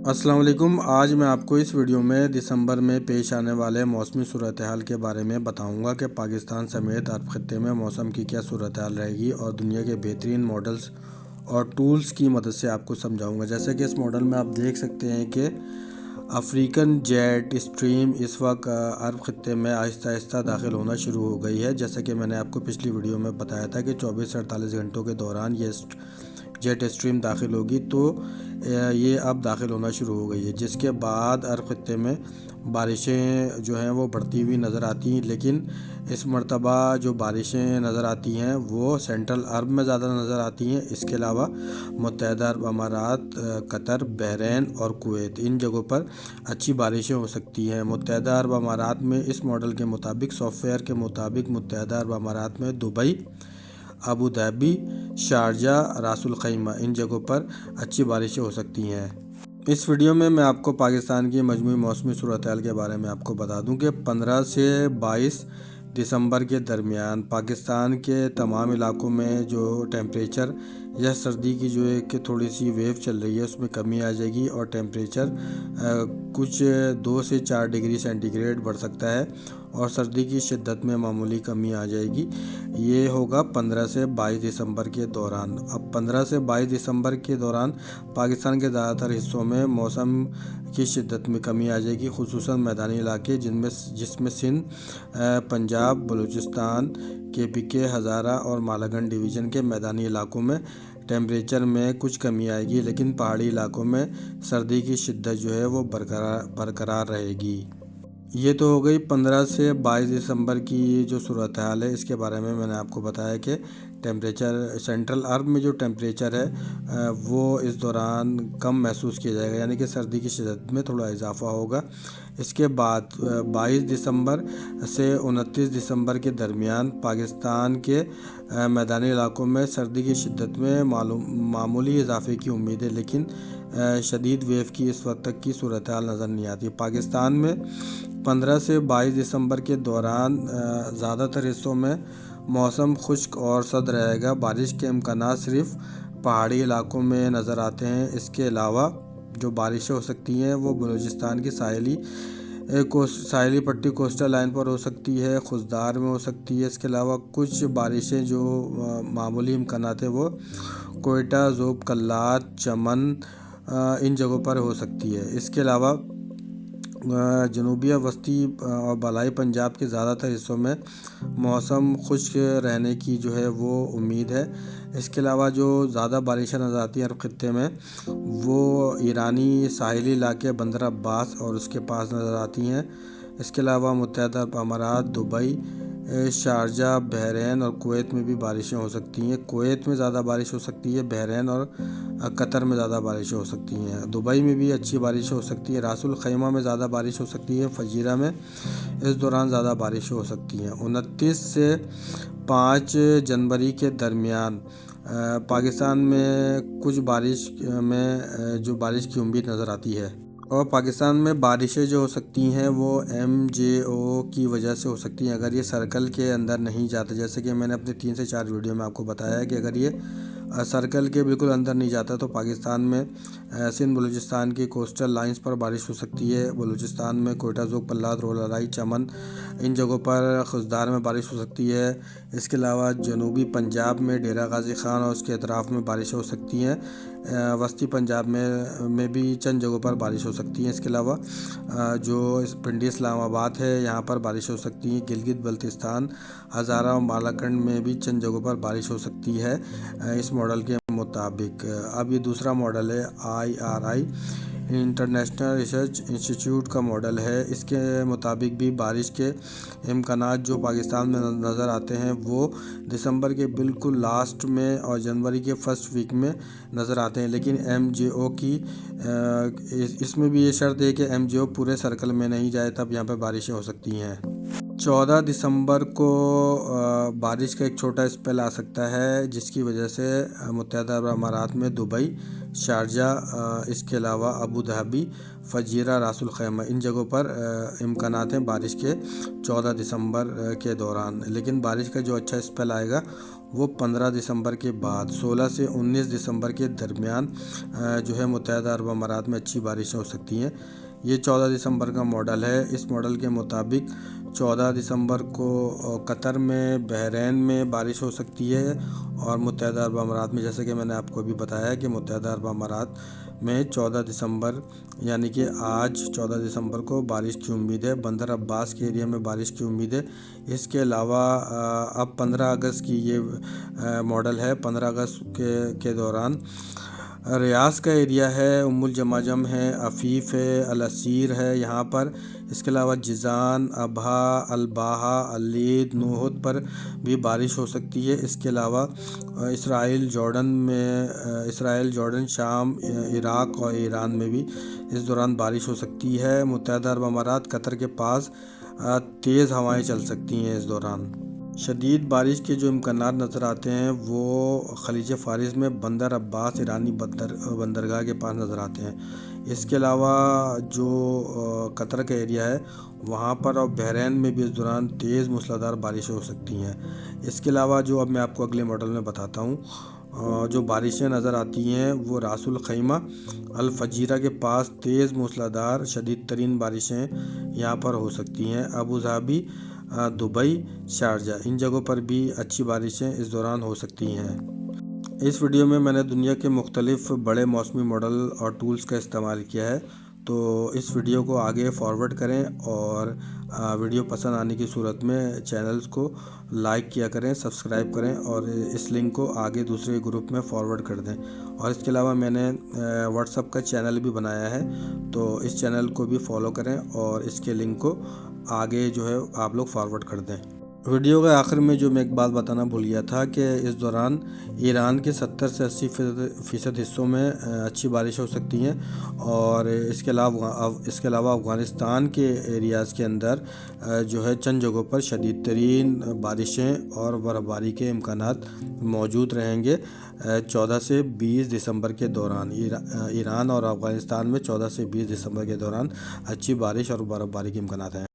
السلام علیکم۔ آج میں آپ کو اس ویڈیو میں دسمبر میں پیش آنے والے موسمی صورتحال کے بارے میں بتاؤں گا کہ پاکستان سمیت عرب خطے میں موسم کی کیا صورتحال رہے گی، اور دنیا کے بہترین ماڈلز اور ٹولز کی مدد سے آپ کو سمجھاؤں گا۔ جیسے کہ اس ماڈل میں آپ دیکھ سکتے ہیں کہ افریقن جیٹ اسٹریم اس وقت عرب خطے میں آہستہ آہستہ داخل ہونا شروع ہو گئی ہے۔ جیسا کہ میں نے آپ کو پچھلی ویڈیو میں بتایا تھا کہ 24 سے 48 گھنٹوں کے دوران یہ جیٹ اسٹریم داخل ہوگی، تو یہ اب داخل ہونا شروع ہو گئی ہے، جس کے بعد عرب خطے میں بارشیں جو ہیں وہ بڑھتی ہوئی نظر آتی ہیں۔ لیکن اس مرتبہ جو بارشیں نظر آتی ہیں وہ سینٹرل عرب میں زیادہ نظر آتی ہیں۔ اس کے علاوہ متحدہ عرب امارات، قطر، بحرین اور کویت، ان جگہوں پر اچھی بارشیں ہو سکتی ہیں۔ متحدہ عرب امارات میں اس ماڈل کے مطابق، سافٹ ویئر کے مطابق، متحدہ عرب امارات میں Dubai, Abu Dhabi, Sharjah, Ras al Khaimah, ان جگہوں پر اچھی بارشیں ہو سکتی ہیں۔ اس ویڈیو میں آپ کو پاکستان کی مجموعی موسمی صورتحال کے بارے میں آپ کو بتا دوں کہ 15 سے 22 دسمبر کے درمیان پاکستان کے تمام علاقوں میں جو ٹیمپریچر یا سردی کی جو ایک تھوڑی سی ویو چل رہی ہے اس میں کمی آ جائے گی، اور ٹیمپریچر کچھ 2 سے 4 ڈگری سینٹی گریڈ بڑھ سکتا ہے، اور سردی کی شدت میں معمولی کمی آ جائے گی۔ یہ ہوگا 15 سے 22 دسمبر کے دوران۔ اب 15 سے 22 دسمبر کے دوران پاکستان کے زیادہ تر حصوں میں موسم کی شدت میں کمی آ جائے گی، خصوصاً میدانی علاقے جس میں سندھ، پنجاب، بلوچستان، KPK، ہزارہ اور مالاکنڈ ڈویژن کے میدانی علاقوں میں ٹیمپریچر میں کچھ کمی آئے گی، لیکن پہاڑی علاقوں میں سردی کی شدت جو ہے وہ برقرار رہے گی۔ یہ تو ہو گئی 15 سے 22 دسمبر کی جو صورتحال ہے۔ اس کے بارے میں نے آپ کو بتایا کہ ٹیمپریچر سینٹرل عرب میں جو ٹیمپریچر ہے وہ اس دوران کم محسوس کیا جائے گا، یعنی کہ سردی کی شدت میں تھوڑا اضافہ ہوگا۔ اس کے بعد 22 دسمبر سے 29 دسمبر کے درمیان پاکستان کے میدانی علاقوں میں سردی کی شدت میں معمولی اضافے کی امید ہے، لیکن شدید ویو کی اس وقت تک کی صورتحال نظر نہیں آتی۔ پاکستان میں 15 سے 22 دسمبر کے دوران زیادہ تر حصوں میں موسم خشک اور سرد رہے گا۔ بارش کے امکانات صرف پہاڑی علاقوں میں نظر آتے ہیں۔ اس کے علاوہ جو بارشیں ہو سکتی ہیں وہ بلوچستان کی ساحلی پٹی کوسٹل لائن پر ہو سکتی ہے، خضدار میں ہو سکتی ہے۔ اس کے علاوہ کچھ بارشیں جو معمولی امکانات ہیں وہ کوئٹہ، ذوب، کلات، چمن، ان جگہوں پر ہو سکتی ہے۔ اس کے علاوہ جنوبی وسطی اور بالائی پنجاب کے زیادہ تر حصوں میں موسم خشک رہنے کی جو ہے وہ امید ہے۔ اس کے علاوہ جو زیادہ بارشیں نظر آتی ہیں عرب خطے میں وہ ایرانی ساحلی علاقے بندر عباس اور اس کے پاس نظر آتی ہیں۔ اس کے علاوہ متحدہ عرب امارات، دبئی، شارجہ، بحرین اور کویت میں بھی بارشیں ہو سکتی ہیں۔ کویت میں زیادہ بارش ہو سکتی ہے، بحرین اور قطر میں زیادہ بارشیں ہو سکتی ہیں۔ دبئی میں بھی اچھی بارش ہو سکتی ہے، راس الخیمہ میں زیادہ بارش ہو سکتی ہے، فجیرہ میں اس دوران زیادہ بارش ہو سکتی ہیں۔ 29 سے 5 جنوری کے درمیان پاکستان میں کچھ بارش کی امید نظر آتی ہے، اور پاکستان میں بارشیں جو ہو سکتی ہیں وہ MJO کی وجہ سے ہو سکتی ہیں، اگر یہ سرکل کے اندر نہیں جاتا۔ جیسے کہ میں نے اپنے 3 سے 4 ویڈیو میں آپ کو بتایا ہے کہ اگر یہ سرکل کے بالکل اندر نہیں جاتا تو پاکستان میں سندھ بلوچستان کی کوسٹل لائنز پر بارش ہو سکتی ہے۔ بلوچستان میں کوئٹہ، ذوب، کلات، رول، چمن، ان جگہوں پر خضدار میں بارش ہو سکتی ہے۔ اس کے علاوہ جنوبی پنجاب میں ڈیرہ غازی خان اور اس کے اطراف میں بارشیں ہو سکتی ہیں۔ وسطی پنجاب میں بھی چند جگہوں پر بارش ہو سکتی ہے۔ اس کے علاوہ جو پنڈی اسلام آباد ہے یہاں پر بارش ہو سکتی ہے۔ گلگت بلتستان، ہزارہ اور مالاکنڈ میں بھی چند جگہوں پر بارش ہو سکتی ہے اس ماڈل کے مطابق۔ اب یہ دوسرا ماڈل ہے IRI انٹرنیشنل ریسرچ انسٹیٹیوٹ کا ماڈل ہے۔ اس کے مطابق بھی بارش کے امکانات جو پاکستان میں نظر آتے ہیں وہ دسمبر کے بالکل لاسٹ میں اور جنوری کے فرسٹ ویک میں نظر آتے ہیں، لیکن MJO کی اس میں بھی یہ شرط ہے کہ MJO پورے سرکل میں نہیں جائے، تب یہاں پہ بارشیں ہو سکتی ہیں۔ 14 دسمبر کو بارش کا ایک چھوٹا اسپیل آ سکتا ہے، جس کی وجہ سے متحدہ عرب امارات میں دبئی، شارجہ، اس کے علاوہ ابو ظہبی، فجیرہ، راس الخیمہ، ان جگہوں پر امکانات ہیں بارش کے 14 دسمبر کے دوران۔ لیکن بارش کا جو اچھا اسپیل آئے گا وہ 15 دسمبر کے بعد 16 سے 19 دسمبر کے درمیان جو ہے متحدہ عرب امارات میں اچھی بارشیں ہو سکتی ہیں۔ یہ 14 دسمبر کا ماڈل ہے۔ اس ماڈل کے مطابق 14 دسمبر کو قطر میں، بحرین میں بارش ہو سکتی ہے، اور متحدہ عرب امارات میں، جیسے کہ میں نے آپ کو ابھی بتایا کہ متحدہ عرب امارات میں 14 دسمبر یعنی کہ آج 14 دسمبر کو بارش کی امید ہے۔ بندر عباس کے ایریا میں بارش کی امید ہے۔ اس کے علاوہ اب 15 اگست کی یہ ماڈل ہے۔ 15 اگست کے دوران ریاض کا ایریا ہے، ام الجماجم ہے، عفیف ہے، العسیر ہے یہاں پر۔ اس کے علاوہ جیزان، ابہا، الباحہ، العید، نوحد پر بھی بارش ہو سکتی ہے۔ اس کے علاوہ اسرائیل، جارڈن، شام، عراق اور ایران میں بھی اس دوران بارش ہو سکتی ہے۔ متحدہ عرب امارات، قطر کے پاس تیز ہوائیں چل سکتی ہیں اس دوران۔ شدید بارش کے جو امکانات نظر آتے ہیں وہ خلیج فارس میں بندر عباس ایرانی بندرگاہ کے پاس نظر آتے ہیں۔ اس کے علاوہ جو قطر کا ایریا ہے وہاں پر اور بحرین میں بھی اس دوران تیز موسلادھار بارشیں ہو سکتی ہیں۔ اس کے علاوہ جو اب میں آپ کو اگلے ماڈل میں بتاتا ہوں، جو بارشیں نظر آتی ہیں وہ راس الخیمہ، الفجیرہ کے پاس تیز موسلادھار شدید ترین بارشیں یہاں پر ہو سکتی ہیں۔ ابو ظہبی، دبئی، شارجہ، ان جگہوں پر بھی اچھی بارشیں اس دوران ہو سکتی ہیں۔ اس ویڈیو میں نے دنیا کے مختلف بڑے موسمی ماڈل اور ٹولز کا استعمال کیا ہے، تو اس ویڈیو کو آگے فارورڈ کریں، اور ویڈیو پسند آنے کی صورت میں چینلز کو لائک کیا کریں، سبسکرائب کریں، اور اس لنک کو آگے دوسرے گروپ میں فارورڈ کر دیں۔ اور اس کے علاوہ میں نے واٹس ایپ کا چینل بھی بنایا ہے، تو اس چینل کو بھی فالو کریں اور اس کے لنک کو آگے جو ہے آپ لوگ فارورڈ کر دیں۔ ویڈیو کے آخر میں جو میں ایک بات بتانا بھول گیا تھا کہ اس دوران ایران کے 70 سے 80% حصوں میں اچھی بارش ہو سکتی ہیں، اور اس کے علاوہ افغانستان کے ایریاز کے اندر جو ہے چند جگہوں پر شدید ترین بارشیں اور برف باری کے امکانات موجود رہیں گے 14 سے 20 دسمبر کے دوران۔ ایران اور افغانستان میں 14 سے 20 دسمبر کے دوران اچھی بارش اور برف باری کے امکانات ہیں۔